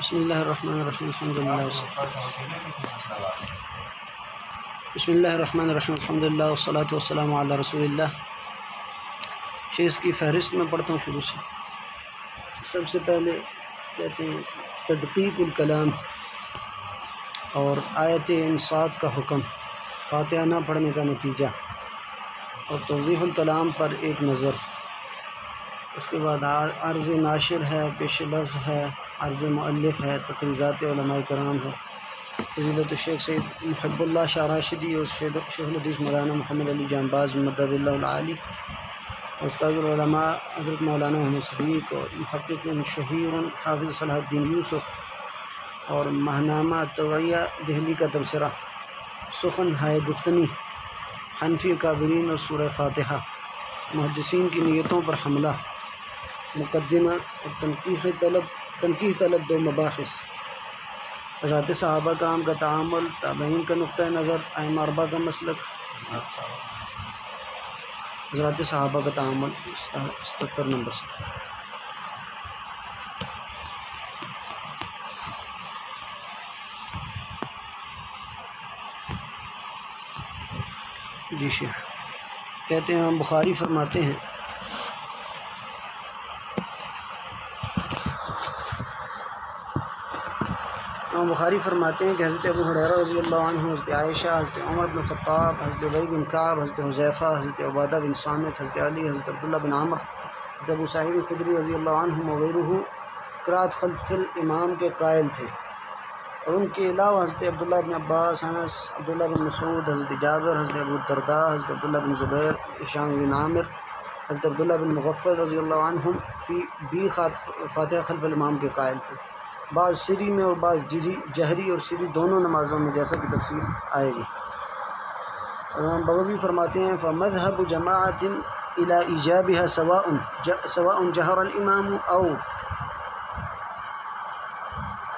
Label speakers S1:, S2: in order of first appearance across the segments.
S1: بسم اللہ الرحمن الرحیم الحمدللہ والصلاة والسلام علی رسول اللہ۔ شیخ کی فہرست میں پڑھتا ہوں شروع سے۔ سب سے پہلے کہتے ہیں تدقیق الکلام اور آیت انصات کا حکم، فاتحہ نہ پڑھنے کا نتیجہ، اور توضیح الکلام پر ایک نظر۔ اس کے بعد عرض ناشر ہے، پیش لفظ ہے، عرض مؤلف ہے، تقریضات علماء کرام ہے، فضیلت الشیخ سید محب اللہ شاہ راشدی اور شیخ الحدیث مولانا محمد علی جانباز مدد اللہ العالی، استاد العلماء حضرت مولانا محمد صدیق، اور محقق شہیر حافظ صلاح الدین یوسف، اور ماہنامہ توعیہ دہلی کا تبصرہ، سخن ہے گفتنی، حنفی کابرین اور سورہ فاتحہ، محدثین کی نیتوں پر حملہ، مقدمہ اور تنقیح طلب دو مباحث، حضرات صحابہ کرام کا تعامل، تابعین کا نقطہ نظر، ائمہ اربعہ کا مسلک، حضرات صحابہ کا تعامل 77 نمبر سے۔ جی شیخ کہتے ہیں، امام بخاری فرماتے ہیں کہ حضرت ابو ہریرہ رضی اللہ عنہ، حضرت عائشہ، حضرت عمر بن الخطاب، حضرت ابی بن کعب، حضرت حذیفہ، حضرت عبادہ بن صامت، حضرت علی، حضرت عبداللہ بن عمر، حضرت ابو سعید الخدری رضی اللہ عنہ وغیرہ قرأت خلف الامام کے قائل تھے، اور ان کے علاوہ حضرت عبداللہ بن عباس، انس، عبداللہ بن مسعود، حضرت جابر، حضرت ابو الدرداء، حضرت عبداللہ بن زبیر، ہشام بن عامر، حضرت عبداللہ بن مغفل رضی اللہ عنہم بھی فاتحہ خلف الامام کے قائل تھے، بعض سری میں اور بعض جہری اور سری دونوں نمازوں میں، جیسا کہ تفصیل آئے گی۔ امام بغوی فرماتے ہیں فَمَذْهَبُ جَمَاعَةٍ إِلَىٰ إِيجَابِهَا سَوَاءٌ جَهَرَ الْإِمَامُ أَوْ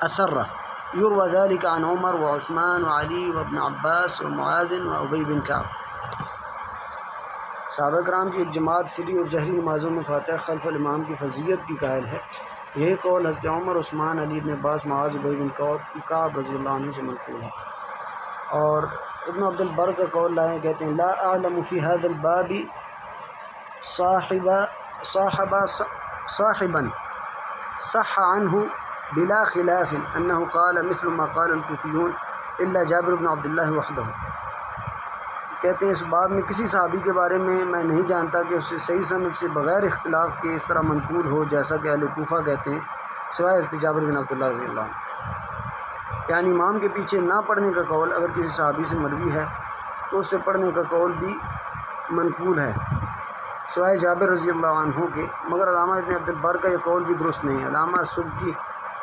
S1: أَسَرَّ، يُرْوَى ذَلِكَ عَنْ عُمَرَ وعثمان وعلی وابن عباس ومعاذ وأبی بن کعب۔ صحابہ کرام کی ایک جماعت سری اور جہری نمازوں میں فاتحہ خلف الامام کی فضیلت کی قائل ہے۔ یہی قول حضرت عمر، عثمان، علی بن عباس، معاذ، ابی بن کعب رضی اللہ عنہ سے منقول ہے۔ اور ابن عبد البر کا قول لائے، کہتے ہیں لا اعلم فی هذا الباب صاحبا صح عنہ بلا خلاف انه قال مثل ما قال الکوفیون الا جابر بن عبد اللہ وحدہ۔ کہتے ہیں اس باب میں کسی صحابی کے بارے میں نہیں جانتا کہ اس سے صحیح سند سے بغیر اختلاف کے اس طرح منقول ہو جیسا کہ اہل کوفہ کہتے ہیں، سوائے حضرت جابر بن عبداللہ رضی اللہ عنہ۔ یعنی امام کے پیچھے نہ پڑھنے کا قول اگر کسی صحابی سے مروی ہے تو اس سے پڑھنے کا قول بھی منقول ہے، سوائے جابر رضی اللہ عنہ کے، مگر علامہ ابن عبد البر کا یہ قول بھی درست نہیں ہے۔ علامہ سبکی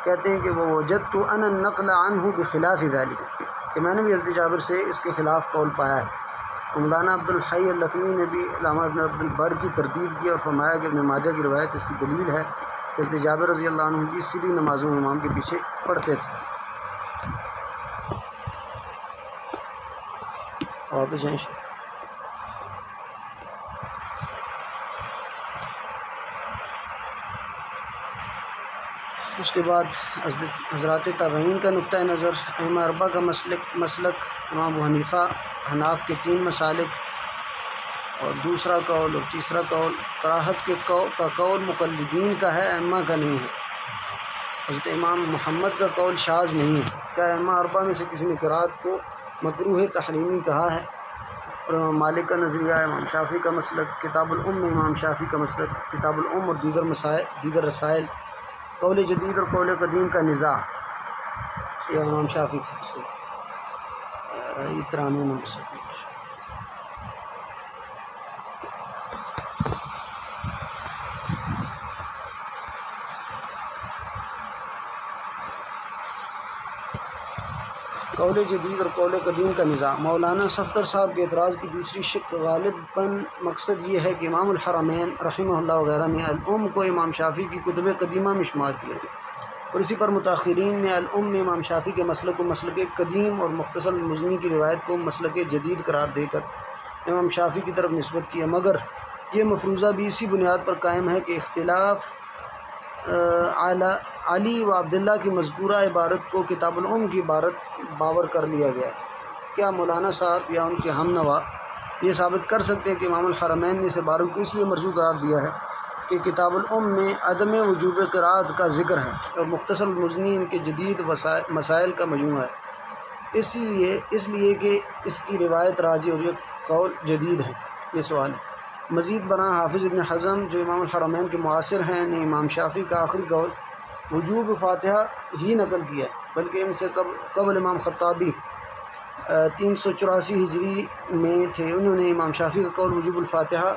S1: کہتے ہیں کہ وہ وجدت انا النقل عنہ بخلاف ذلك، کہ میں نے بھی حضرت جابر سے اس کے خلاف قول پایا ہے۔ مولانا عبد الحی اللکھنوی نے بھی علامہ ابن عبد البر کی تردید کی اور فرمایا کہ ابن ماجہ کی روایت اس کی دلیل ہے کہ حضرت جابر رضی اللہ عنہ کی سری نمازوں میں امام کے پیچھے پڑھتے تھے۔ واپس جائیں۔ اس کے بعد حضرات تابعین کا نقطہ نظر، ائمہ اربعہ کا مسلک، امام ابو حنیفہ حناف کے 3 مسالک، اور دوسرا قول اور تیسرا قول، کراہت کا قول مقلدین کا ہے، ائمہ کا نہیں ہے۔ حضرت امام محمد کا قول شاذ نہیں ہے۔ کیا ائمہ اربعہ میں سے کسی نے قراءت کو مکروہ تحریمی کہا ہے؟ اور امام مالک کا نظریہ، امام شافعی کا مسلک، کتاب الام میں امام شافعی کا مسلک، کتاب الام اور دیگر رسائل، قول جدید اور قول قدیم کا نزاع، یہ امام شافعی کا مسلک 93 نمبر صفحہ۔ قول جدید اور قول قدیم کا نزاع۔ مولانا صفدر صاحب کے اعتراض کی دوسری شق غالباً مقصد یہ ہے کہ امام الحرمین رحمہ اللہ وغیرہ نے الام کو امام شافعی کی کتب قدیمہ میں شمار کیا، اور اسی پر متاخرین نے الام میں امام شافعی کے مسلک کو مسلک قدیم اور مختصر المزنی کی روایت کو مسلک جدید قرار دے کر امام شافعی کی طرف نسبت کیا، مگر یہ مفروضہ بھی اسی بنیاد پر قائم ہے کہ اختلاف علی و عبداللہ کی مذکورہ عبارت کو کتاب الام کی عبارت باور کر لیا گیا ہے۔ کیا مولانا صاحب یا ان کے ہم نوا یہ ثابت کر سکتے ہیں کہ امام الحرمین نے اس عبارت کو اس لیے مرجو قرار دیا ہے کہ کتاب الام میں عدم وجوب قرات کا ذکر ہے اور مختصر المزنی ان کے جدید مسائل کا مجموعہ ہے، اس لیے کہ اس کی روایت راجی اور یہ قول جدید ہے؟ یہ سوال ہے۔ مزید برآں حافظ ابن حزم جو امام الحرمین کے معاصر ہیں نے امام شافعی کا آخری قول وجوب فاتحہ ہی نقل کیا ہے، بلکہ ان سے قبل امام خطابی 384 ہجری میں تھے، انہوں نے امام شافعی کا قول وجوب الفاتحہ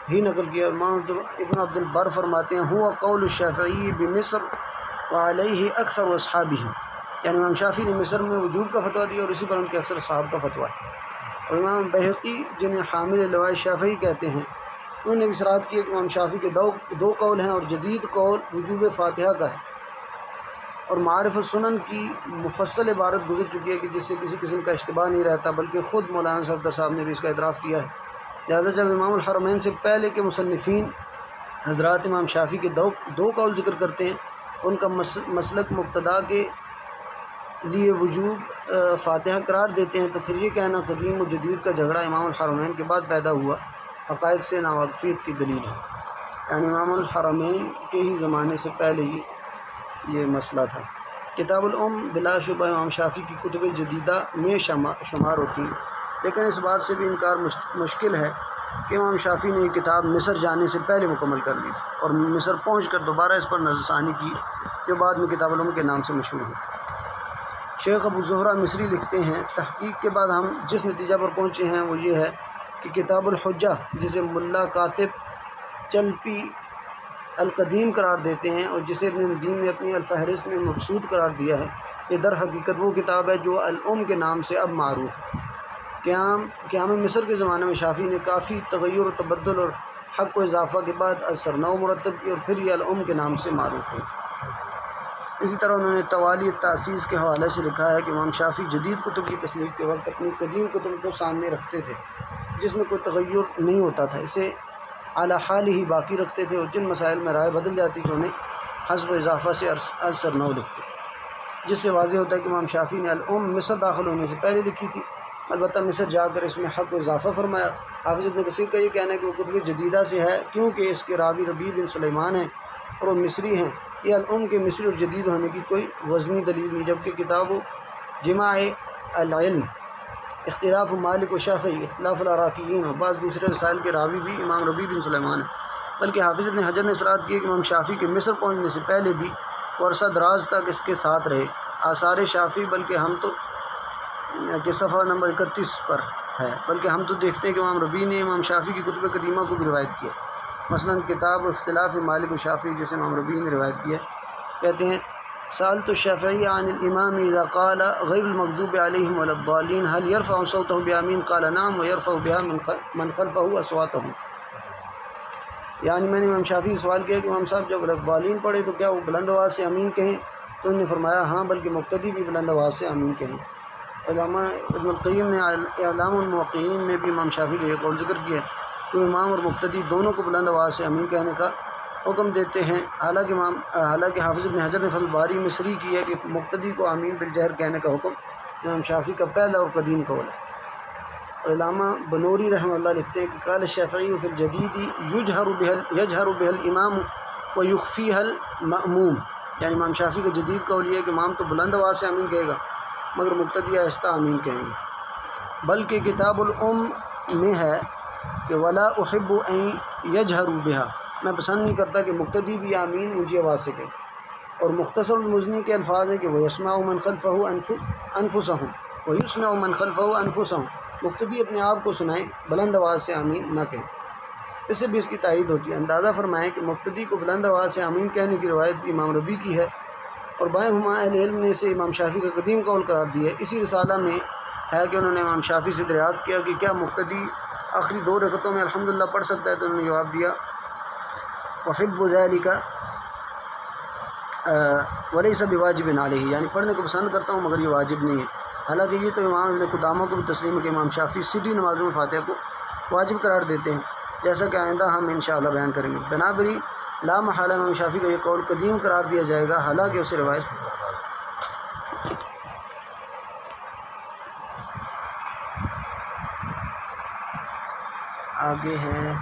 S1: ہی نقل کیا۔ امام ابن عبد البر فرماتے ہیں ہوا قول الشافعی بمصر وعلیہ اکثر اصحابہ، یعنی امام شافعی نے مصر میں وجوب کا فتویٰ دیا اور اسی پر ان کے اکثر صحاب کا فتویٰ ہے۔ اور امام بہقی جنہیں حامل لوائے شافعی کہتے ہیں، انہوں نے اصرار کیا کہ امام شافعی کے دو قول ہیں اور جدید قول وجوب فاتحہ کا ہے، اور معارف السنن کی مفصل عبارت گزر چکی ہے کہ جس سے کسی قسم کا اشتباہ نہیں رہتا، بلکہ خود مولانا صفدر صاحب نے بھی اس کا اعتراف کیا ہے۔ لہٰذا جب امام الحرمین سے پہلے کے مصنفین حضرات امام شافعی کے دو قول ذکر کرتے ہیں، ان کا مسلک مقتدا کے لیے وجوب فاتحہ قرار دیتے ہیں، تو پھر یہ کہنا قدیم و جدید کا جھگڑا امام الحرمین کے بعد پیدا ہوا حقائق سے ناواقفیت کی دلیل ہے، یعنی امام الحرمین کے ہی زمانے سے پہلے ہی یہ مسئلہ تھا۔ کتاب الام بلا شبہ امام شافعی کی کتب جدیدہ میں شمار ہوتی ہیں، لیکن اس بات سے بھی انکار مشکل ہے کہ امام شافعی نے یہ کتاب مصر جانے سے پہلے مکمل کر لی تھی اور مصر پہنچ کر دوبارہ اس پر نظر ثانی کی، جو بعد میں کتاب الام کے نام سے مشہور ہے۔ شیخ ابو زہرہ مصری لکھتے ہیں تحقیق کے بعد ہم جس نتیجہ پر پہنچے ہیں وہ یہ ہے کہ کتاب الحجہ جسے ملا کاتب چلپی القدیم قرار دیتے ہیں اور جسے ابن ندیم نے اپنی الفہرست میں مبسوط قرار دیا ہے، یہ در حقیقت وہ کتاب ہے جو الام کے نام سے اب معروف ہے۔ قیام مصر کے زمانے میں شافعی نے کافی تغیر و تبدل اور حق و اضافہ کے بعد اثر نو مرتب کی اور پھر یہ الام کے نام سے معروف ہے۔ اسی طرح انہوں نے توالی تاسیس کے حوالے سے لکھا ہے کہ امام شافعی جدید کتب کی تصنیف کے وقت اپنی قدیم کتب کو سامنے رکھتے تھے جس میں کوئی تغیر نہیں ہوتا تھا، اسے اعلیٰ حال ہی باقی رکھتے تھے، اور جن مسائل میں رائے بدل جاتی کہ انہیں حذف و اضافہ سے اثر نو لکھتے تھے، جس سے واضح ہوتا ہے کہ امام شافعی نے الام مصر داخل ہونے سے پہلے لکھی تھی، البتہ مصر جا کر اس میں حق و اضافہ فرمایا۔ حافظ ابن کثیر کا یہ کہنا ہے کہ وہ کتب جدیدہ سے ہے کیونکہ اس کے راوی ربیع بن سلیمان ہیں اور وہ مصری ہیں، یہ الام کے مصری اور جدید ہونے کی کوئی وزنی دلیل نہیں، جبکہ کتاب جماع العلم اختلاف مالک و شافعی اختلاف العراقیین اور بعض دوسرے رسائل کے راوی بھی امام ربیع بن سلیمان ہیں، بلکہ حافظ ابن حجر نے اصرار کیا کہ امام شافعی کے مصر پہنچنے سے پہلے بھی وہ عرصہ دراز تک اس کے ساتھ رہے۔ آثار شافعی بلکہ ہم تو کہ صفحہ نمبر 31 پر ہے، بلکہ ہم تو دیکھتے ہیں کہ امام ربیع نے امام شافعی کی کتب قدیمہ کو بھی روایت کیا، مثلا کتاب اختلاف مالک و شافعی جسے امام ربیع نے روایت کیا، کہتے ہیں سألت الشافعی عن الامام اذا قال غیر المغضوب علیہم ولا الضالین هل يرفع صوته بآمین قال نعم ويرفع بها من خلفه اصواتهم، یعنی میں نے امام شافعی سوال کیا کہ امام صاحب جب الضالین پڑھے تو کیا وہ بلند آواز سے آمین کہیں، تو انہوں نے فرمایا ہاں، بلکہ مقتدی بھی بلند آواز سے آمین کہیں۔ علامہ ابن القیم نے اعلام الموقعین میں بھی امام شافعی کا یہ قول ذکر کیا ہے کہ وہ امام اور مقتدی دونوں کو بلند آواز سے آمین کہنے کا حکم دیتے ہیں، حالانکہ حافظ ابن حجر نے فتح الباری میں صریح کی ہے کہ مقتدی کو آمین بالجہر کہنے کا حکم امام شافعی کا پہلا اور قدیم قول ہے۔ علامہ بنوری رحمہ اللہ لکھتے ہیں کہ قال الشافعی فی الجدید یجہر بها الامام ویخفیها المأموم، یعنی امام شافعی کا جدید قول یہ ہے کہ امام تو بلند آواز سے آمین کہے گا مگر مقتدی آہستہ آمین کہیں گے، بلکہ کتاب الام میں ہے کہ ولا احب ان یجہروا بها، میں پسند نہیں کرتا کہ مقتدی بھی آمین اونچی آواز سے کہیں، اور مختصر المزنی کے الفاظ ہیں کہ وَيَسْمَعُ مَنْ خَلْفَهُ أَنفُسَهُمْ وَيُسْمِعُ مَنْ خَلْفَهُ أَنفُسَهُم، مقتدی اپنے آپ کو سنائیں، بلند آواز سے آمین نہ کہیں۔ اس سے بھی اس کی تائید ہوتی ہے۔ اندازہ فرمائیں کہ مقتدی کو بلند آواز سے آمین کہنے کی روایت بھی امام ربیع کی ہے، اور بائیں ہما اہل علم نے اسے امام شافعی کا قدیم قول قرار دیا ہے۔ اسی رسالہ میں ہے کہ انہوں نے امام شافعی سے دریافت کیا کہ کیا مقتدی آخری 2 رکعتوں میں الحمدللہ پڑھ سکتا ہے، تو انہوں نے جواب دیا احب ذلک ولیس بواجب علیہ، یعنی پڑھنے کو پسند کرتا ہوں مگر یہ واجب نہیں ہے، حالانکہ یہ تو امام ابن قدامہ کو بھی تسلیم ہے کہ امام شافعی سری نمازوں میں فاتحہ کو واجب قرار دیتے ہیں، جیسا کہ آئندہ ہم انشاءاللہ بیان کریں گے۔ بنابری لا محالہ امام شافعی کا یہ قول قدیم قرار دیا جائے گا، حالانکہ اسے روایت آگے ہے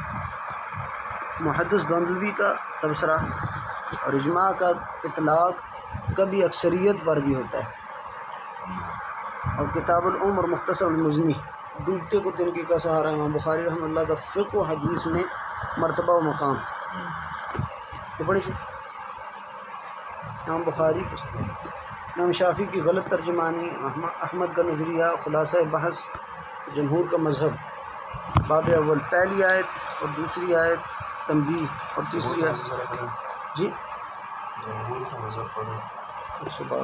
S1: محدث گاندلوی کا تبصرہ، اور اجماع کا اطلاق کبھی اکثریت پر بھی ہوتا ہے، اور کتاب العم اور مختصر المزنی، ڈوبتے کو تنقید کا سہارا امام بخاری رحمۃ اللہ کا فقہ و حدیث میں مرتبہ و مقام، یہ بڑی امام بخاری امام شافعی کی غلط ترجمانی، احمد کا نظریہ، خلاصہ بحث، جمہور کا مذہب، باب اول، پہلی آیت اور دوسری آیت تنبیہ، اور تیسری آیت جی
S2: جمہور کا مذہب پڑھو۔
S1: صبح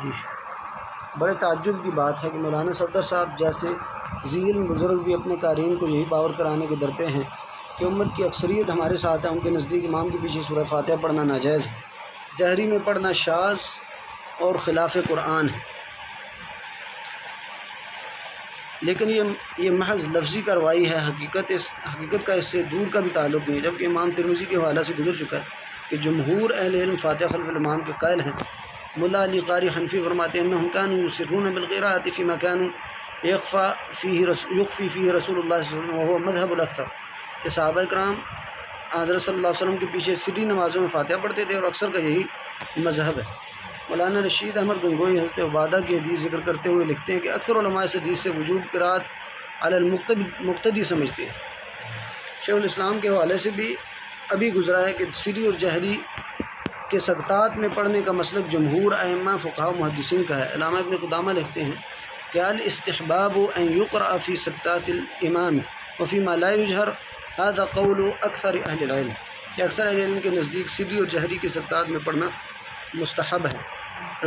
S1: جی بڑے تعجب کی بات ہے کہ مولانا صفدر صاحب جیسے ذی علم بزرگ بھی اپنے قارئین کو یہی باور کرانے کے درپے ہیں کہ امت کی اکثریت ہمارے ساتھ ہے، ان کے نزدیک امام کے پیچھے سورہ فاتحہ پڑھنا ناجائز ہے، جہری میں پڑھنا شاذ اور خلاف قرآن ہے، لیکن یہ محض لفظی کارروائی ہے، حقیقت کا اس سے دور کا بھی تعلق نہیں ہے، جبکہ امام ترمذی کے حوالہ سے گزر چکا ہے کہ جمہور اہل علم فاتحہ خلف الامام کے قائل ہیں۔ ملا علی قاری حنفی فرماتے ہیں انہم کانوا یسرون بالقراءۃ فیما کانوا یخفی فیہ رسول اللہ صلی اللہ علیہ وسلم وہو مذہب الاکثر، کہ صحابہ اکرام حضرت صلی اللہ علیہ وسلم کے پیچھے سری نمازوں میں فاتحہ پڑھتے تھے اور اکثر کا یہی مذہب ہے۔ مولانا رشید احمد گنگوئی حضرت عبادہ کی حدیث ذکر کرتے ہوئے لکھتے ہیں کہ اکثر علماء اس حدیث سے وجوب قراءت علی المقتدی سمجھتے ہیں۔ شیخ الاسلام کے حوالے سے بھی ابھی گزرا ہے کہ سری اور جہری کے سکتات میں پڑھنے کا مسلک جمہور ائمہ فقہاء و محدثین کا ہے۔ علامہ ابن قدامہ لکھتے ہیں کہ الاستحباب ان یقرأ فی سکتات الامام وفی ما لا یجہر هذا قول اکثر اہل العلم، کہ اکثر اہل علم کے نزدیک سری اور جہری کے سکتات میں پڑھنا مستحب ہے۔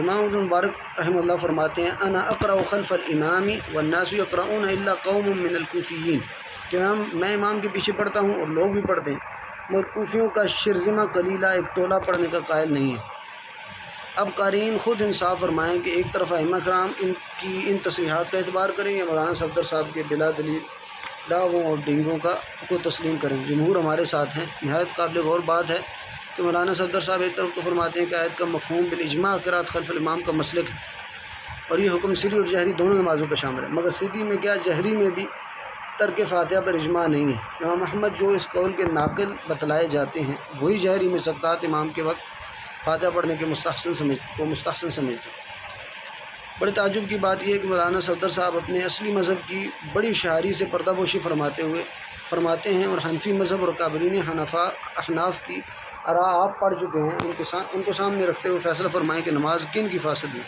S1: امام ابن مبارک رحمہ اللہ فرماتے ہیں انا اقرأ خلف الامام والناس یقرؤون الا قوم من الکوفیین، کہ میں امام کے پیچھے پڑھتا ہوں اور لوگ بھی پڑھتے ہیں، مگر کوفیوں کا شرذمہ قلیلہ ایک ٹولہ پڑھنے کا قائل نہیں ہے۔ اب قارئین خود انصاف فرمائیں کہ ایک طرف ائمہ کرام ان تصریحات کا اعتبار کریں یا مولانا صفدر صاحب کے بلا دلیل دعووں اور ڈینگوں کو تسلیم کریں۔ جمہور ہمارے ساتھ ہیں۔ نہایت قابل غور بات ہے کہ مولانا صفدر صاحب ایک طرف تو فرماتے ہیں کہ آیت کا مفہوم بالاجماع قراءت خلف الامام کا مسلک ہے اور یہ حکم سری اور جہری دونوں نمازوں کا شامل ہے، مگر سری میں کیا جہری میں بھی ترک فاتحہ پر اجماع نہیں ہے۔ امام احمد جو اس قول کے ناقل بتلائے جاتے ہیں وہی جہری میں سکتات امام کے وقت فاتحہ پڑھنے کے مستحسن سمجھتے ہیں۔ بڑے تعجب کی بات یہ ہے کہ مولانا صفدر صاحب اپنے اصلی مذہب کی بڑی شاعری سے پردہ پوشی فرماتے ہیں اور حنفی مذہب اور کابرین احناف کی آراء آپ پڑھ چکے ہیں، ان کو سامنے رکھتے ہوئے فیصلہ فرمائیں کہ نماز کن کی فاسد ہوئی،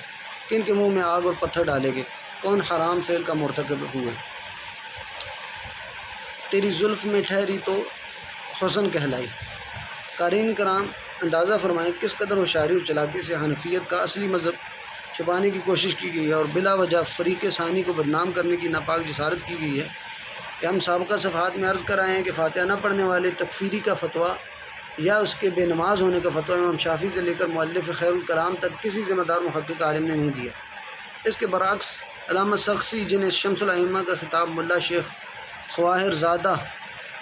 S1: کن کے منہ میں آگ اور پتھر ڈالے گئے، کون حرام فعل کا مرتکب ہوئے۔ تیری زلف میں ٹھہری تو حسن کہلائی۔ قارئین کرام اندازہ فرمائیں کس قدر ہوشیاری اور چالاکی سے حنفیت کا اصلی مذہب چھپانے کی کوشش کی گئی ہے اور بلا وجہ فریق ثانی کو بدنام کرنے کی ناپاک جسارت کی گئی ہے، کہ ہم سابقہ صفحات میں عرض کر آئے ہیں کہ فاتحہ نہ پڑھنے والے تکفیری کا فتویٰ یا اس کے بے نماز ہونے کا فتویٰ امام شافعی سے لے کر مؤلف خیر الکلام تک کسی ذمہ دار محقق عالم نے نہیں دیا۔ اس کے برعکس علامہ سخسی جنہیں شمس الائمہ کا خطاب ملا شیخ خواہر زادہ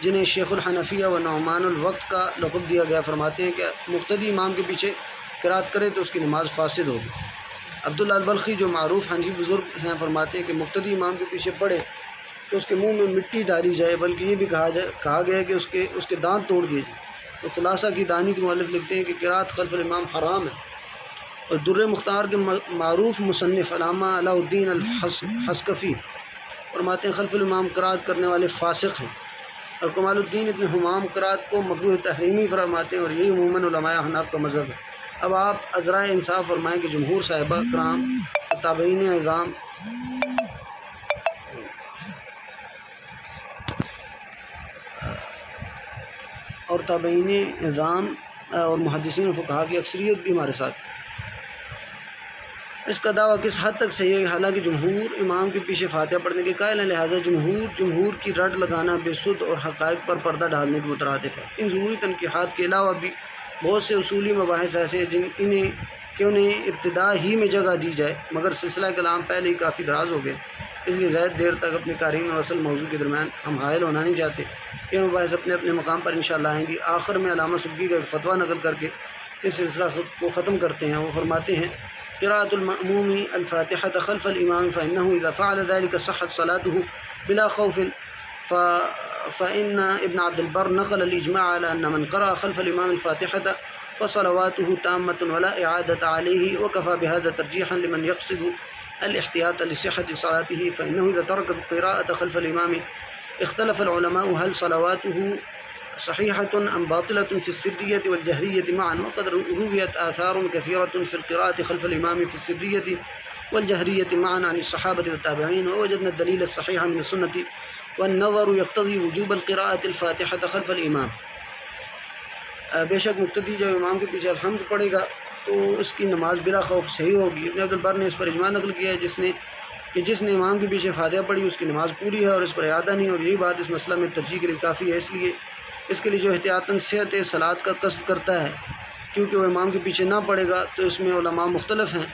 S1: جنہیں شیخ الحنفیہ و نعمان الوقت کا لقب دیا گیا فرماتے ہیں کہ مقتدی امام کے پیچھے قرات کرے تو اس کی نماز فاسد ہوگی۔ عبداللہ البلخی جو معروف حنفی بزرگ ہیں فرماتے ہیں کہ مقتدی امام کے پیچھے پڑھے تو اس کے منہ میں مٹی ڈالی جائے، بلکہ یہ بھی کہا گیا ہے کہ اس کے دانت توڑ دیے جائیں۔ تو خلاصہ کی دانی کے مؤلف لکھتے ہیں کہ قرات خلف الامام حرام ہے، اور در مختار کے معروف مصنف علامہ علاء الدین الحسکفی فرماتے ہیں خلف الامام قرات کرنے والے فاسق ہیں، اور کمال الدین ابن حمام قرات کو مکروہ تحریمی فرماتے ہیں، اور یہی عموماً علماء احناف کا مذہب ہے۔ اب آپ عذرائے انصاف فرمائیں کہ جمہور صاحبہ کرام تابعین نظام اور محدثین و فقہاء کی اکثریت بھی ہمارے ساتھ ہے۔ اس کا دعویٰ کس حد تک صحیح ہے، حالانکہ جمہور امام کے پیچھے فاتحہ پڑھنے کے قائل ہیں، لہٰذا جمہور کی رٹ لگانا بے سود اور حقائق پر پردہ ڈالنے کے مترادف ہے۔ ان ضروری تنقیحات کے علاوہ بھی بہت سے اصولی مباحث ایسے ہیں انہیں ابتدا ہی میں جگہ دی جائے، مگر سلسلہ کلام پہلے ہی کافی دراز ہو گئے، اس لیے زائد دیر تک اپنے قارئین اور اصل موضوع کے درمیان ہم حائل ہونا نہیں چاہتے۔ یہ مباحث اپنے اپنے مقام پر انشاءاللہ آئیں گی۔ آخر میں علامہ سبکی کا ایک فتویٰ نقل کر کے اس سلسلہ کو ختم کرتے ہیں۔ وہ فرماتے ہیں قراءۃ المأموم الفاتحة خلف الإمام فإنه إذا فعل ذلك صحت صلاته بلا خوف، فإن ابن عبد البر نقل الإجماع على أن من قرأ خلف الإمام الفاتحة فصلواته تامة ولا إعادة عليه، وكفى بهذا ترجيحا لمن يقصد الاحتياط لصحة صلاته، فإنه إذا ترك القراءة خلف الإمام اختلف العلماء هل صلواته صحيحة أم باطلة في السرية والجهرية معا، وقد رويت آثار كثيرة في القراءة خلف الإمام في السرية والجهرية معا عن الصحابة والتابعين، ووجدنا الدليل الصحيح من السنة والنظر يقتضي وجوب القراءة الفاتحة خلف الإمام۔ بے شک مقتدی جب امام کے پیچھے الحمد پڑھے گا تو اس کی نماز بلا خوف صحیح ہوگی۔ ابن عبد البر نے اس پر اجماع نقل کیا ہے جس نے امام کے پیچھے فاتحہ پڑھی اس کی نماز پوری ہے اور اس پر اعادہ نہیں، اور یہی بات اس مسئلہ میں ترجیح کے لیے کافی ہے۔ اس کے لیے جو احتیاطاً صحت صلاۃ کا قصد کرتا ہے، کیونکہ وہ امام کے پیچھے نہ پڑھے گا، تو اس میں علماء مختلف ہیں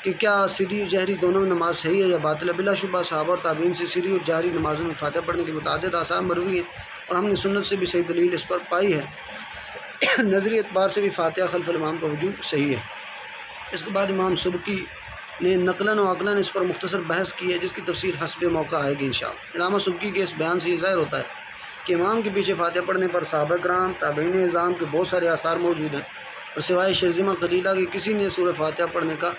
S1: کہ کیا سری جہری دونوں میں نماز صحیح ہے یا باطل ہے۔ بلا شبہ صحابہ اور تابعین سے سری اور جہری نمازوں میں فاتحہ پڑھنے کے متعدد آثار مروی ہیں، اور ہم نے سنت سے بھی صحیح دلیل اس پر پائی ہے۔ نظری اعتبار سے بھی فاتحہ خلف الامام کا وجوب صحیح ہے۔ اس کے بعد امام سبکی نے نقلاً و عقلاً اس پر مختصر بحث کی ہے، جس کی تفسیر حسب موقع آئے گی انشاءاللہ۔ علامہ سبکی کے اس بیان سے یہ ظاہر ہوتا ہے کہ امام کے پیچھے فاتحہ پڑھنے پر صحابہ کرام تابعین نظام کے بہت سارے آثار موجود ہیں، اور سوائے شرذمہ قلیلہ کے کسی نے سورہ فاتحہ پڑھنے کا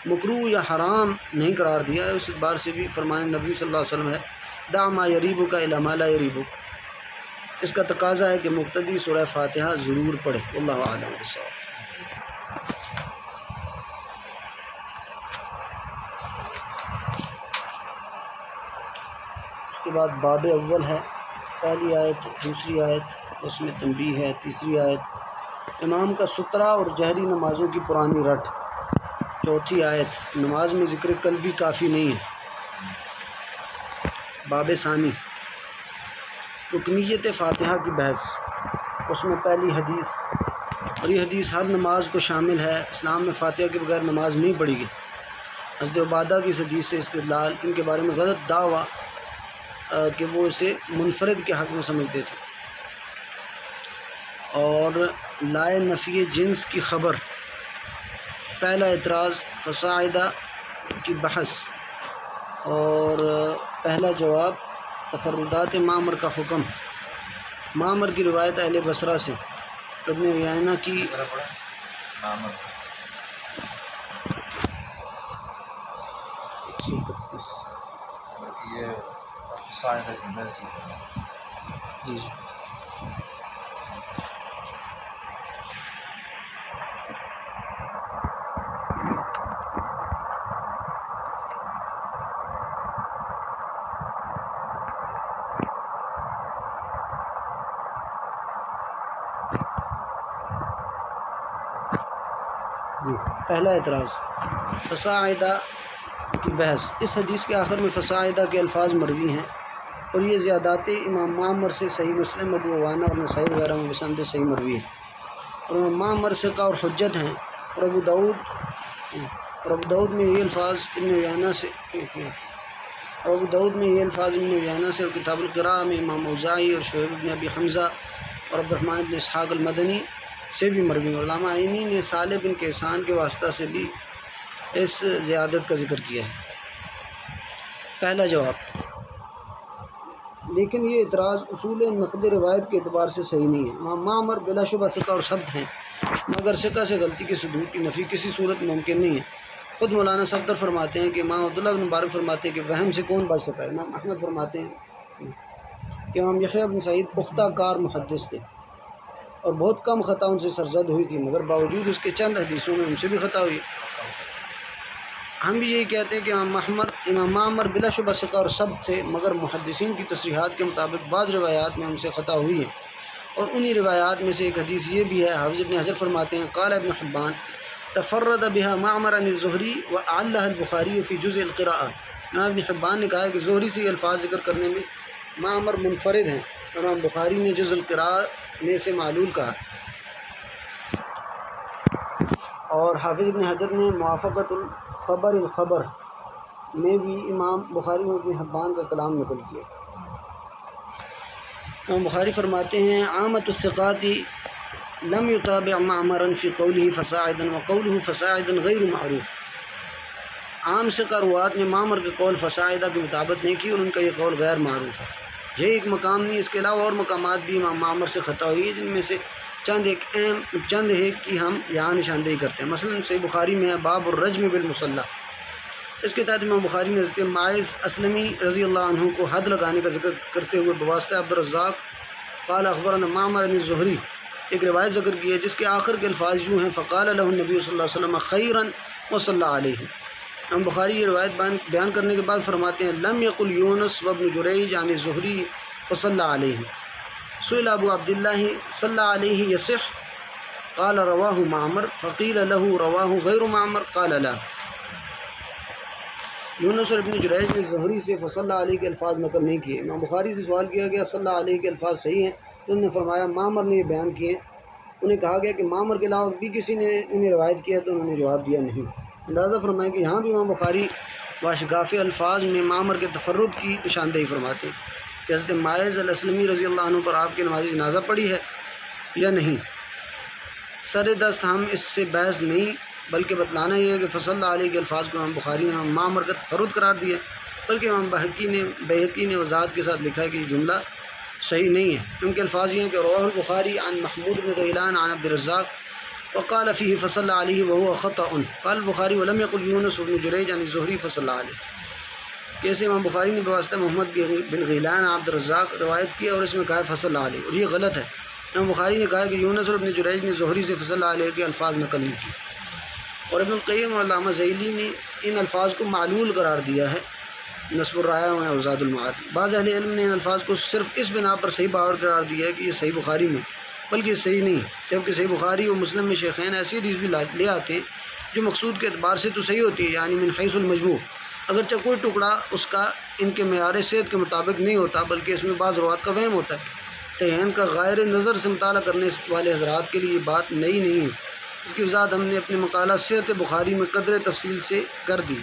S1: مکروہ یا حرام نہیں قرار دیا ہے۔ اس اعتبار سے بھی فرمان نبی صلی اللہ علیہ وسلم ہے دع ما یریبک الی ما لا یریبک۔ اس کا تقاضا ہے کہ مقتدی سورہ فاتحہ ضرور پڑھے۔ واللہ اعلم بالصواب۔ اس کے بعد باب اول ہے، پہلی آیت، دوسری آیت، اس میں تنبیہ ہے، تیسری آیت امام کا سترہ اور جہری نمازوں کی پرانی رٹ، چوتھی آیت نماز میں ذکر قلبی کافی نہیں ہے۔ باب ثانی رکنیت فاتحہ کی بحث، اس میں پہلی حدیث، اور یہ حدیث ہر نماز کو شامل ہے۔ اسلام میں فاتحہ کے بغیر نماز نہیں پڑھی گئی۔ حضرت عبادہ کی اس حدیث سے استدلال، ان کے بارے میں غلط دعویٰ کہ وہ اسے منفرد کے حق میں سمجھتے تھے، اور لائے نفی جنس کی خبر، پہلا اعتراض فصاعدہ کی بحث، اور پہلا جواب تفردات معمر کا حکم۔ معمر کی روایت اہل بصرہ سے، ابن عیینہ کی جی پہلا اعتراض فصاعدہ کی بحث۔ اس حدیث کے آخر میں فصاعدہ کے الفاظ مروی ہیں، اور یہ زیادات امام معمر سے صحیح مسلم، ابو عوانہ اور نسائی وغیرہ میں بسند صحیح مروی ہے، اور امام معمر ثقہ اور حجت ہیں، اور ابو داؤد میں یہ الفاظ ابن عیینہ سے، اور کتاب القراءہ میں امام اوزاعی اور شعیب بن ابی حمزہ اور عبد الرحمن بن اسحاق المدنی سے بھی مروی ہیں، اور علامہ عینی نے صالح بن کیسان کے واسطہ سے بھی اس زیادت کا ذکر کیا ہے۔ پہلا جواب، لیکن یہ اعتراض اصول نقد روایت کے اعتبار سے صحیح نہیں ہے۔ امام معمر بلا شبہ ثقہ اور ثبت ہیں، مگر ثقہ سے غلطی کے صدور کی نفی کسی صورت ممکن نہیں ہے۔ خود مولانا صفدر فرماتے ہیں کہ امام عبداللہ بن مبارک فرماتے ہیں کہ وہم سے کون بچ سکا ہے۔ امام احمد فرماتے ہیں کہ امام یحییٰ بن سعید پختہ کار محدث تھے، اور بہت کم خطا ان سے سرزد ہوئی تھی، مگر باوجود اس کے چند حدیثوں میں ان سے بھی خطا ہوئی۔ ہم بھی یہی کہتے ہیں کہ امام معمر بلا شبہ ثقہ اور ثبت تھے، مگر محدثین کی تصریحات کے مطابق بعض روایات میں ان سے خطا ہوئی ہے، اور انہی روایات میں سے ایک حدیث یہ بھی ہے۔ حافظ ابن حجر فرماتے ہیں قال ابن حبان تفرد بها معمر عن الزہری وعلہ البخاری فی جزء القراءہ۔ ابن حبان نے کہا ہے کہ زہری سے یہ الفاظ ذکر کرنے میں معمر منفرد ہیں، اور امام بخاری نے جزء القراءہ میں سے معلول کہا۔ اور حافظ ابن حجر نے موافقت الخبر الخبر میں بھی امام بخاری میں ابن حبان کا کلام نقل کیا۔ امام بخاری فرماتے ہیں عامۃ الثقات لم يتابع معمرا فی قوله فصاعدا وقوله فصاعدا غیر معروف۔ عام ثقہ روات نے معمر کے قول فصاعدہ کی مطابقت نہیں کی اور ان کا یہ قول غیر معروف ہے۔ یہ ایک مقام نہیں، اس کے علاوہ اور مقامات بھی امام معمر سے خطا ہوئی ہے، جن میں سے چند ہے کہ ہم یہاں نشاندہی کرتے ہیں۔ مثلا صحیح بخاری میں باب الرجم بالمصلح، اس کے تحت امام بخاری نے حضرت معاذ اسلمی رضی اللہ عنہ کو حد لگانے کا ذکر کرتے ہوئے بواسطہ عبدالرزاق قال اخبرنا معمر عن الزہری ایک روایت ذکر کی ہے جس کے آخر کے الفاظ یوں ہیں فقال له النبی صلی اللہ علیہ وسلم خیرا وصلی علیہ۔ امام بخاری یہ روایت بیان کرنے کے بعد فرماتے ہیں لم یقل یونس وابن جریج عن الزہری وصلی علیہ، سئل ابو عبداللہ صلی علیہ یصح قال رواہ معمر فقیل له رواہ غیر معمر قال لا۔ یونس اور ابن جریج نے زہری سے فصلی علیہ کے الفاظ نقل نہیں کیے۔ امام بخاری سے سوال کیا گیا صلی علیہ کے الفاظ صحیح ہیں تو انہوں نے فرمایا معمر نے یہ بیان کیے ہیں۔ انہیں کہا گیا کہ معمر کے علاوہ بھی کسی نے انہیں روایت کیا تو انہوں نے جواب دیا نہیں۔ اندازہ فرمائیں کہ یہاں بھی امام بخاری واشگاف الفاظ میں معمر کے تفرد کی نشاندہی فرماتے ہیں کہ حضرت معاذ الاسلمی رضی اللہ عنہ پر آپ کی نماز جنازہ پڑھی ہے یا نہیں۔ سر دست ہم اس سے بحث نہیں بلکہ بتلانا یہ ہے کہ فصلی علیہ کے الفاظ کو امام بخاری نے معمر کا تفرد قرار دیا، بلکہ امام بہقی نے وضاحت کے ساتھ لکھا ہے کہ یہ جملہ صحیح نہیں ہے۔ ان کے الفاظ یہ ہیں کہ رواہ البخاری عن محمود بن غیلان عن عبدالرزاق وقال فيه فصلی علیہ وهو خطأ قال البخاری ولم يقل یونس بن جریج عن الزہری فصلی علیہ۔ کیسے امام بخاری نے بواسطہ محمد بن غیلان عبدالرزاق روایت کی اور اس میں کہا ہے فصلی علیہ، اور یہ غلط ہے۔ امام بخاری نے کہا کہ یونس اور ابن جریج نے زہری سے فصلی علیہ کے الفاظ نقل نہیں کی، اور ابن القیم اور علامہ ذیلی نے ان الفاظ کو معلول قرار دیا ہے نصب الرایہ میں اور زاد المعاد۔ بعض اہل علم نے ان الفاظ کو صرف اس بنا پر صحیح باور قرار دیا ہے کہ یہ صحیح بخاری میں، بلکہ یہ صحیح نہیں، جبکہ صحیح بخاری اور مسلم میں شیخین ایسی حدیث بھی لے آتے ہیں جو مقصود کے اعتبار سے تو صحیح ہوتی ہے، یعنی من حیث المجموع، اگرچہ کوئی ٹکڑا اس کا ان کے معیار صحت کے مطابق نہیں ہوتا بلکہ اس میں بعض روات کا وہم ہوتا ہے۔ صحیحین کا غیر نظر سے مطالعہ کرنے والے حضرات کے لیے یہ بات نئی نہیں ہے، اس کی وضاحت ہم نے اپنے مقالہ صحت بخاری میں قدر تفصیل سے کر دی۔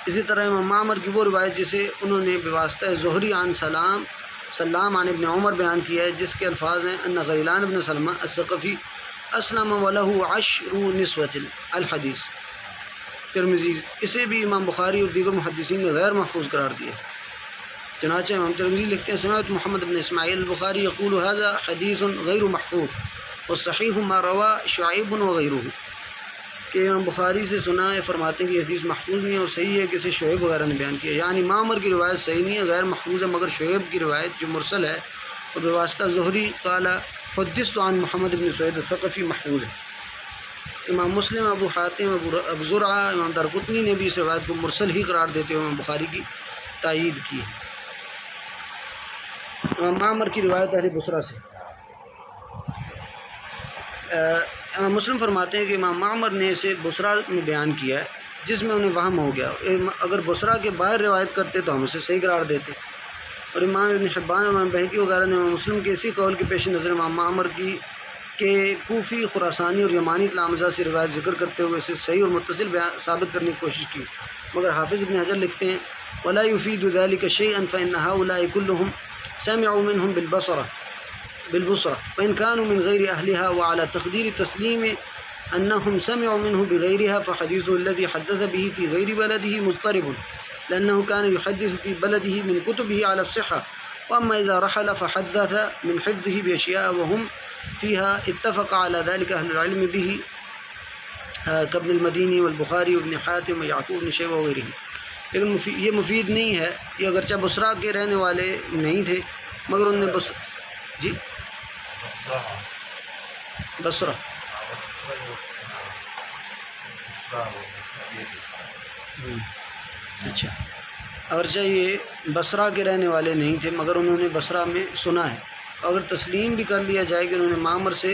S1: اسی طرح امام معمر کی وہ روایت جسے انہوں نے بواسطہ زہری عن سلام عن ابن عمر بیان کیا ہے، جس کے الفاظ ہیں ان غیلان ابن سلمہ الثقفی اسلم وله 10 نسوۃ الحدیث ترمذی، اسے بھی امام بخاری اور دیگر محدثین نے غیر محفوظ قرار دیا۔ چنانچہ امام ترمذی لکھتے ہیں سمعت محمد بن اسماعیل البخاری یقول هذا حدیث غیر محفوظ والصحیح ما روا شعیب وغیرہ، کہ امام بخاری سے سنا ہے فرماتے ہیں کہ یہ حدیث محفوظ نہیں ہے اور صحیح ہے کہ اسے شعیب وغیرہ نے بیان کیا، یعنی معمر کی روایت صحیح نہیں ہے، غیر محفوظ ہے، مگر شعیب کی روایت جو مرسل ہے اور بواسطہ زہری قال حدثت عن محمد بن سعید الثقفی محفوظ ہے۔ امام مسلم، ابو حاتم، ابو زرعہ، امام دارقطنی نے بھی اس روایت کو مرسل ہی قرار دیتے ہوئے امام بخاری کی تائید کی ہے۔ امام معمر کی روایت اہل بصرہ سے، امام مسلم فرماتے ہیں کہ امام معمر نے اسے بصرہ میں بیان کیا ہے جس میں انہیں وہم ہو گیا، اگر بصرہ کے باہر روایت کرتے تو ہم اسے صحیح قرار دیتے۔ اور امام ابن حبان، امام بہقی وغیرہ نے امام مسلم کے اسی قول کے پیش نظر امام معمر کی کہ کوفی، خراسانی اور یمانی تلامذہ سے روایت ذکر کرتے ہوئے اسے صحیح اور متصل ثابت کرنے کی کوشش کی، مگر حافظ ابن حجر لکھتے ہیں ولا يفيد ذلك شيئا فإن هؤلاء كلهم سمعوا منهم بالبصرة وإن كانوا من غير أهلها، وعلى تقدير تسليم أنهم سمعوا منه بغيرها فحديثه الذي حدث به في غير بلده مضطرب لأنه كان يحدث في بلده من كتبه على الصحة، وأما إذا رحل فحدث من حفظه بأشياء وهم فيها اتفق على ذلك أهل العلم به كابن المديني والبخاري وابن حاتم ويعقوب بن شيبة وغيرهم۔ لیکن یہ مفید نہیں ہے، یہ اگرچہ بصرہ کے رہنے والے نہیں تھے مگر انہوں نے بصرہ اچھا، اگرچہ یہ بصرہ کے رہنے والے نہیں تھے مگر انہوں نے بصرہ میں سنا ہے، اگر تسلیم بھی کر لیا جائے کہ انہوں نے معمر سے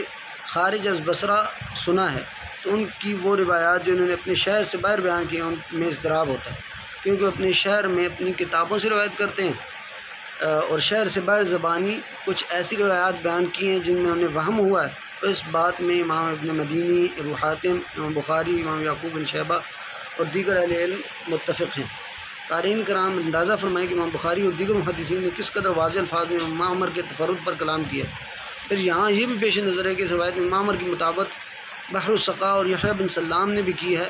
S1: خارج از بصرہ سنا ہے تو ان کی وہ روایات جو انہوں نے اپنے شہر سے باہر بیان کی ہیں ان میں اضطراب ہوتا ہے، کیونکہ اپنے شہر میں اپنی کتابوں سے روایت کرتے ہیں اور شہر سے باہر زبانی کچھ ایسی روایات بیان کی ہیں جن میں انہیں وہم ہوا ہے اس بات میں امام ابن مدینی، ابو حاتم، امام بخاری، امام یعقوب بن شیبہ اور دیگر اہل علم متفق ہیں۔ قارئین کرام اندازہ فرمائیں کہ امام بخاری اور دیگر محدثین نے کس قدر واضح الفاظ میں امام معمر کے تفرد پر کلام کیا۔ پھر یہاں یہ بھی پیش نظر ہے کہ اس روایت میں معمر کی مطابقت بحر السقا اور یحییٰ بن سلام نے بھی کی ہے۔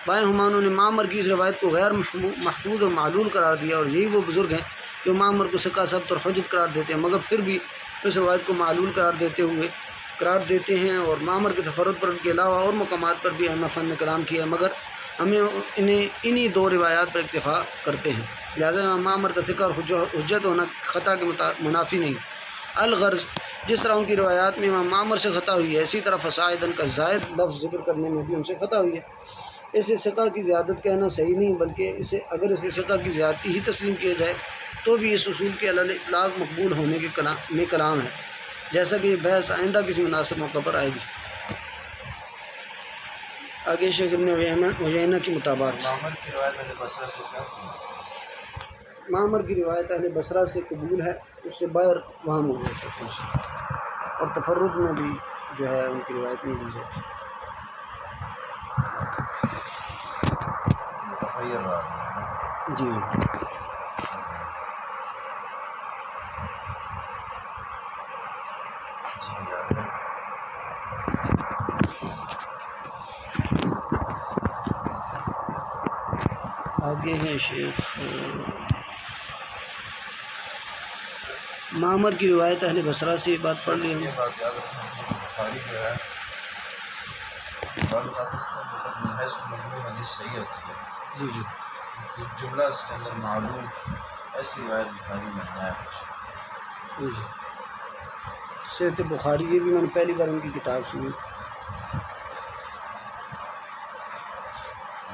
S1: بائیں ہمانوں نے معمر کی اس روایت کو غیر محفوظ اور معلول قرار دیا، اور یہی وہ بزرگ ہیں جو معمر کو ثقہ ثبت اور حجت قرار دیتے ہیں، مگر پھر بھی اس روایت کو معلول قرار دیتے ہیں، اور معمر کے تفرد پر ان کے علاوہ اور مقامات پر بھی ائمہ فن نے کلام کیا ہے، مگر ہمیں انہی دو روایات پر اکتفا کرتے ہیں۔ لہٰذا امام معمر کا ثقہ اور حجت ہونا خطا کے منافی نہیں۔ الغرض، جس طرح ان کی روایات میں امام معمر سے خطا ہوئی ہے، اسی طرح فصاعدن کا زائد لفظ ذکر کرنے میں بھی ان سے خطا ہوئی ہے۔ اسے ثقہ کی زیادت کہنا صحیح نہیں، بلکہ اگر اسے ثقہ کی زیادتی ہی تسلیم کیا جائے تو بھی اس اصول کے علی الاطلاق مقبول ہونے کے میں کلام ہے، جیسا کہ یہ بحث آئندہ کسی مناسب موقع پر آئے گی۔ آگے شیخ ابن عیینہ کی مطابقت۔
S2: معمر کی روایت اہل بصرہ سے کیا؟
S1: معمر کی روایت اہل بصرہ سے قبول ہے، اس سے باہر وہم ہو جاتا تھا، اور تفرد میں بھی جو ہے ان کی روایت نہیں لی جاتی۔
S2: متحیر رہا ہے۔
S1: جی آگے ہیں شیخ معمر کی روایت اہل بصرہ سے، یہ بات پڑھ لی ہم۔
S2: یہ بات یاد رکھیں کہ بخاری جو ہے بعض اوقات اس میں مطلب منحص مجموع حدیث صحیح ہوتی ہے،
S1: جی جی
S2: کچھ جملہ اس کے اندر معلوم ایسی روایت بخاری میں ہے کچھ۔
S1: جی جی صحت بخاری، یہ بھی میں نے پہلی بار ان کی کتاب سنی۔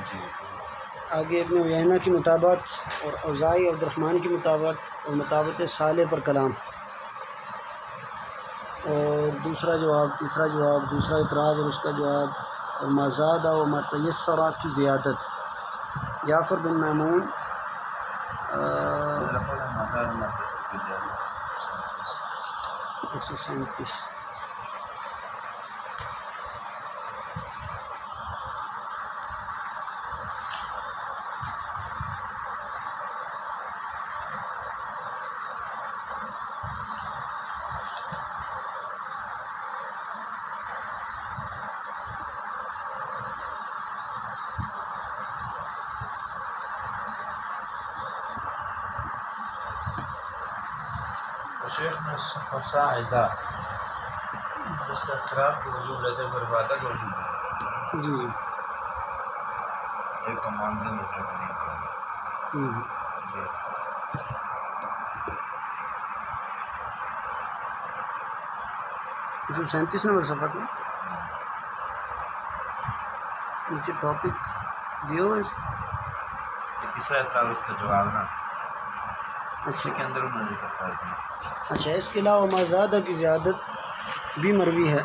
S2: جی
S1: آگے ابن عیینہ کی مطابقت اور اوزاعی عبد الرحمن کی مطابقت اور مطابقت صالح پر کلام، اور دوسرا جواب، تیسرا جواب، دوسرا اعتراض اور اس کا جواب، اور ما زاد و ما تیسر کی زیادت۔ جعفر بن میمون
S2: مسائل مدرسے کی زیادہ
S1: 137۔
S2: شیخ نے فصاعدہ اس سے اختلاف کے وجود رہتے ہیں، پھر عبادت وجود ہے
S1: جی
S2: ایک کماندی مطلب نہیں جی
S1: 137 نمبر صفحہ میں نیچے ٹاپک دیو ہے۔
S2: یہ تیسرا اعتراض اس کا جواب نا اسی کے اندر انہوں نے ذکر کر دیا۔
S1: اچھا، اس کے علاوہ ما زادہ کی زیادت بھی مروی ہے،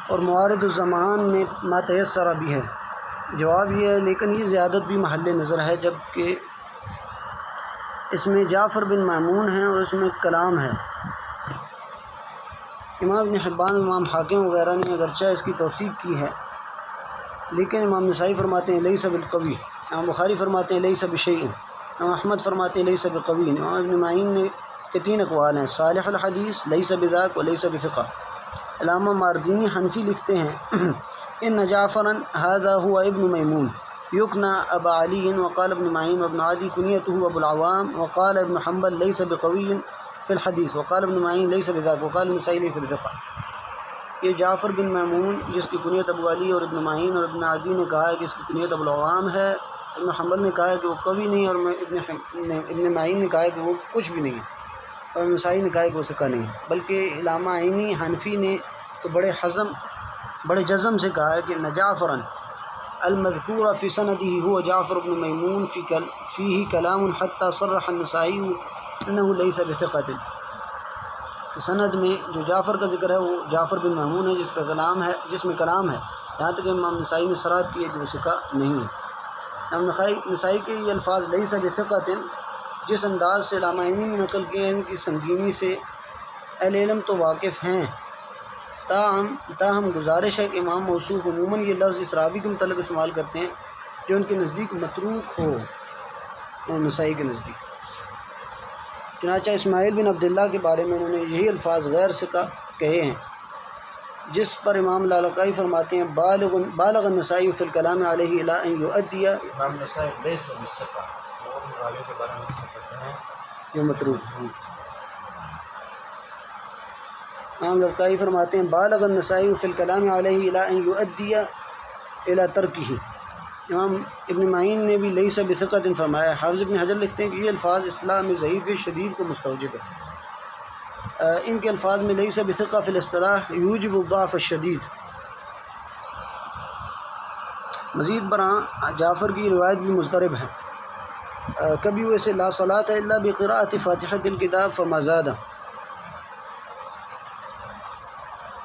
S1: اور موارد الزمان میں ما تیسرہ بھی ہے۔ جواب یہ ہے، لیکن یہ زیادت بھی محل نظر ہے، جبکہ اس میں جعفر بن مامون ہیں اور اس میں کلام ہے۔ امام ابن حبان، امام حاکم وغیرہ نے اگرچہ اس کی توثیق کی ہے، لیکن امام نسائی فرماتے ہیں لیس بالقوی، امام بخاری فرماتے ہیں لیس بشیء، امام احمد فرماتے ہیں لیس بقوی۔ امام ابن معین نے کے 3 اقوال ہیں، صالح الحدیث، لیس بذاک و لیس بثقہ۔ علامہ ماردینی حنفی لکھتے ہیں ان جعفرا هذا هو ابن میمون یکنى ابا علی، وقال ابن معین وابن عدی کنیته ابو العوام، وقال ابن حنبل لیس بقوی فی الحدیث، وقال ابن معین لیس بذاک، وقال النسائی لیس بثقہ۔ یہ جعفر بن میمون جس کی کنیت ابو علی اور ابن معین اور ابن عدی نے کہا ہے کہ اس کی کنیت ابو العوام ہے، ابن حنبل نے کہا ہے کہ وہ قوی نہیں، اور ابن معین نے کہا ہے کہ وہ کچھ بھی نہیں ہے، اور نسائی نے کہا ہے کہ وہ ثقہ نہیں ہے۔ بلکہ علامہ عینی حنفی نے تو بڑے جزم سے کہا ہے کہ نہ جعفرا المذکور فی سندہ هو جعفر بن میمون فیہ کلام حتی صرح النسائی انہ لیس بثقۃ، کہ سند میں جو جعفر کا ذکر ہے وہ جعفر بن میمون ہے جس میں کلام ہے، یہاں تک کہ امام نسائی نے صراحت کی ہے کہ وہ ثقہ نہیں ہے۔ امام نسائی کے یہ الفاظ لیس بثقۃ جس انداز سے علامہ عینی نے نقل کیے ہیں، ان کی سنگینی سے اہل علم تو واقف ہیں، تاہم گزارش ہے کہ امام موصوف عموماً یہ لفظ اس راوی کے متعلق استعمال کرتے ہیں جو ان کے نزدیک متروک ہو، اور نسائی کے نزدیک۔ چنانچہ اسماعیل بن عبداللہ کے بارے میں انہوں نے یہی الفاظ غیر ثقہ کہے ہیں، جس پر امام لالکائی فرماتے ہیں بالغ النسائی فی الکلام علیہ الی ان یؤدی
S2: امام نسائی لیس بالثقہ، اور راوی کے بارے میں کہتے ہیں
S1: یہ متروک۔ امام لالکائی فرماتے ہیں بالغ النسائی فی الکلام علیہ الی ان یؤدی الی ترکہ۔ امام ابن معین نے بھی لیس بثقۃ فرمایا۔ حافظ ابن حجر لکھتے ہیں کہ یہ الفاظ اصطلاح میں ضعیف شدید کو مستوجب ہے۔ ان کے الفاظ میں لیس بثقہ فی الاصطلاح یوجب الضعف الشدید۔ مزید برآں جعفر کی روایت بھی مضطرب ہے، کبھی وہ اسے لا صلاۃ الا بقراءۃ فاتحۃ الکتاب فما زاد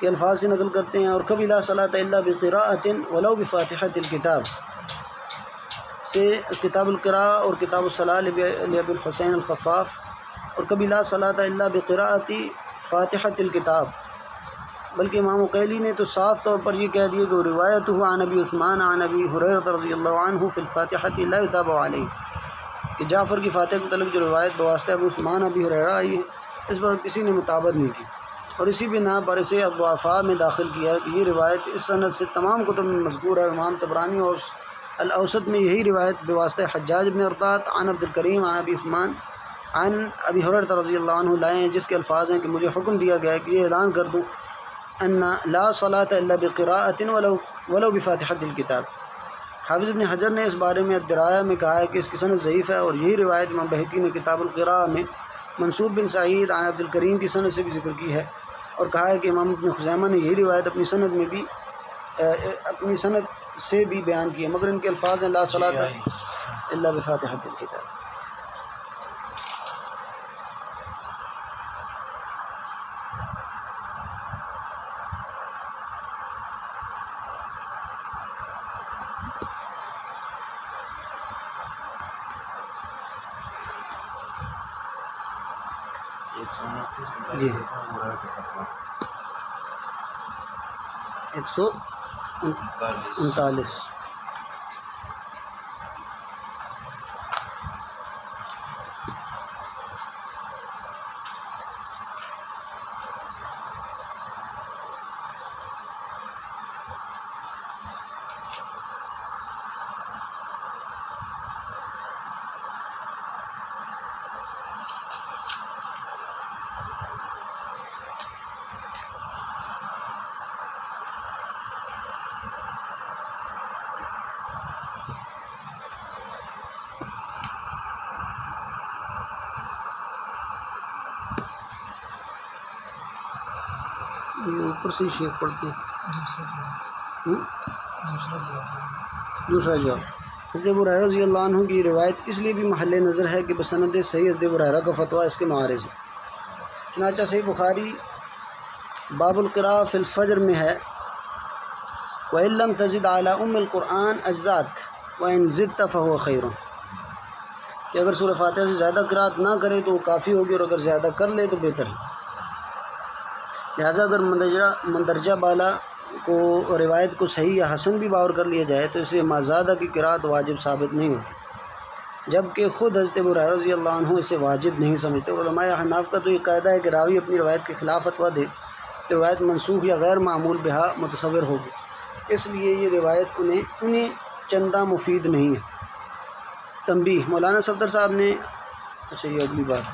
S1: کے الفاظ سے نقل کرتے ہیں، اور کبھی لا صلاۃ الا بقراءۃ ولو بفاتحۃ الکتاب سے کتاب القراء اور کتاب الصلاۃ لابی الحسین الخفاف، اور کبھی لا صلاۃ الا بقراءۃ فاتحۃ الکتاب۔ بلکہ امام عقیلی نے تو صاف طور پر یہ کہہ دیا کہ روایتہ عن ابی عثمان عن ابی ہریرہ رضی اللہ عنہ فی الفاتحۃ لا یتابع علیہ، کہ جعفر کی فاتحہ کے متعلق جو روایت بواسطہ ابو عثمان ابی ہریرہ آئی ہے اس پر کسی نے مطابقت نہیں کی، اور اسی بنا پر اسے الضعفاء میں داخل کیا ہے کہ یہ روایت اس سند سے تمام کتب میں مذکور ہے۔ امام طبرانی اور الاوسط میں یہی روایت بواسطہ حجاج بن ارطاط عن عبد الکریم عن ابی عثمان عن ابی ہریرہ رضی اللہ عنہ لائے ہیں، جس کے الفاظ ہیں کہ مجھے حکم دیا گیا ہے کہ یہ اعلان کر دوں ان لا صلاۃ الا بقراءۃ ولو بفاتحۃ الکتاب۔ حافظ ابن حجر نے اس بارے میں الدرایا میں کہا ہے کہ اس کی سند ضعیف ہے، اور یہی روایت امام بہقی نے کتاب القراء میں منصور بن سعید عن عبد الکریم کی سند سے بھی ذکر کی ہے، اور کہا ہے کہ امام ابن خزیمہ نے یہی روایت اپنی سند سے بھی بیان کی ہے، مگر ان کے الفاظ ہیں لا صلاۃ الا بفاتحۃ الکتاب۔ جی 139۔ یہ اوپر سے شیخ پڑھتے ہیں دوسرا جواب۔ حضرت ابو ہریرہ رضی اللہ عنہ کی روایت اس لیے بھی محل نظر ہے کہ بسند صحیح حضرت ابو ہریرہ کا فتویٰ اس کے معارض ہے۔ چنانچہ صحیح بخاری باب القراء فی الفجر میں ہے وَإِن لَّمْ تَزِدْ عَلَىٰ أُمِّ الْقُرْآنِ أَجْزَأَتْ وَإِن زِدْتَ فَهُوَ خَيْرٌ، کہ اگر سورہ فاتحہ سے زیادہ قرأت نہ کرے تو وہ کافی ہوگی، اور اگر زیادہ کر لے تو بہتر ہے۔ لہٰذا اگر مندرجہ بالا کو روایت کو صحیح یا حسن بھی باور کر لیا جائے تو اسے ما زادہ کی قرأت واجب ثابت نہیں ہوتی، جبکہ خود حضرت ابو ہریرہ رضی اللہ عنہ اسے واجب نہیں سمجھتے۔ علماء احناف کا تو یہ قاعدہ ہے کہ راوی اپنی روایت کے خلاف فتویٰ دے تو روایت منسوخ یا غیر معمول بہا متصور ہوگی، اس لیے یہ روایت انہیں چندہ مفید نہیں ہے۔ تنبیہ: مولانا صفدر صاحب نے یہ اگلی بات